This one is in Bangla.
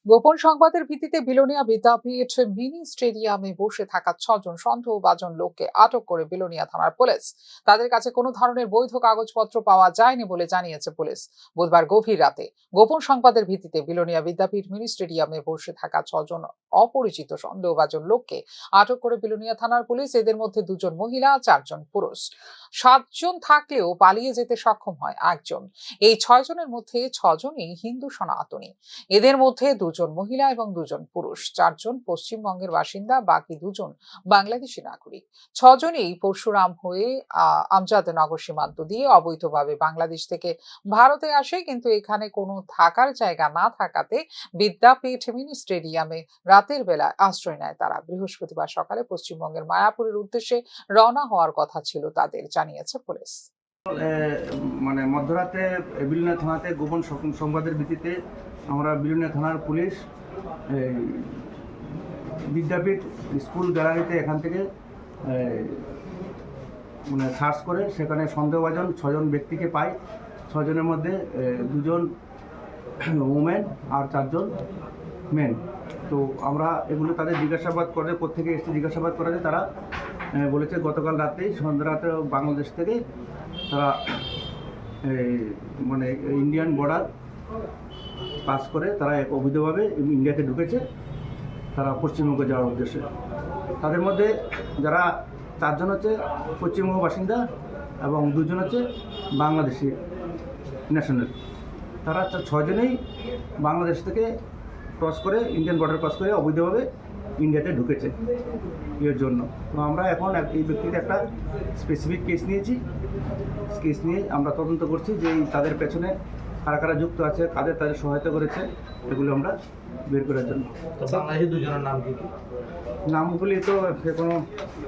গোপন সংবাদের ভিত্তিতে বিলোনিয়া বিদ্যাপীঠ মিনি স্টেডিয়ামে বসে থাকা 6 জন সন্দেহভাজন লোককে আটক করে বিলোনিয়া থানার পুলিশ। তাদের কাছে কোনো ধরনের বৈধ কাগজপত্র পাওয়া যায়নি বলে জানিয়েছে পুলিশ। বুধবার গভীর রাতে গোপন সংবাদের ভিত্তিতে বিলোনিয়া বিদ্যাপীঠ মিনি স্টেডিয়ামে বসে থাকা 6 জন অপরিচিত সন্দেহভাজন লোককে আটক করে বিলোনিয়া থানার পুলিশ। এদের মধ্যে 2 জন মহিলা, 4 জন পুরুষ। 7 জন থাকলেও পালিয়ে যেতে সক্ষম হয় একজন। এই 6 জনের মধ্যে 6 জনই হিন্দু সনাতনী। এদের মধ্যে 2 জন মহিলা এবং 2 জন পুরুষ। 4 জন পশ্চিমবঙ্গের বাসিন্দা, বাকি 2 জন বাংলাদেশি নাগরিক। 6 জনই পরশুরাম হয়ে আমজাদনগর সীমান্ত দিয়ে অবৈধভাবে বাংলাদেশ থেকে ভারতে আসে, কিন্তু এখানে কোনো থাকার জায়গা না থাকাতে বিদ্যাপীঠ মিনি স্টেডিয়ামে রাতের বেলা আশ্রয় নেয় তারা। বৃহস্পতিবার সকালে পশ্চিমবঙ্গের মায়াপুরের উদ্দেশ্যে রওনা হওয়ার কথা ছিল তাদের, জানিয়েছে পুলিশ। মানে মধ্যরাতে বিলোনিয়া থানাতে গোপন সংবাদের ভিত্তিতে আমরা বিলোনিয়া থানার পুলিশ বিদ্যাপীঠ স্কুল গ্যালারিতে এখান থেকে মানে সার্চ করে সেখানে সন্দেহভাজন 6 জন ব্যক্তিকে পাই। 6 জনের মধ্যে 2 জন ওমেন আর 4 জন মেন। তো আমরা এগুলো তাদের জিজ্ঞাসাবাদ করে কোত্থেকে এসে জিজ্ঞাসাবাদ করাতে তারা বলেছে গতকাল রাতেই সন্ধ্যা রাতে বাংলাদেশ থেকে তারা মানে ইন্ডিয়ান বর্ডার পাস করে তারা এক অবৈধভাবে ইন্ডিয়াতে ঢুকেছে, তারা পশ্চিমবঙ্গে যাওয়ার উদ্দেশ্যে। তাদের মধ্যে যারা 4 জন হচ্ছে পশ্চিমবঙ্গ বাসিন্দা এবং 2 জন হচ্ছে বাংলাদেশি ন্যাশনাল। তারা 6 জনেই বাংলাদেশ থেকে ক্রস করে ইন্ডিয়ান বর্ডার ক্রস করে অবৈধভাবে ইন্ডিয়াতে ঢুকেছে এর জন্য। তো আমরা এখন এই ব্যক্তিতে একটা স্পেসিফিক কেস নিয়েছি। কেস নিয়ে আমরা তদন্ত করছি যে তাদের পেছনে কারা কারা যুক্ত আছে, তাদের সহায়তা করেছে, এগুলো আমরা বের করার জন্য। বাংলাদেশি 2 জনের নাম কি? নামগুলি তো কোনো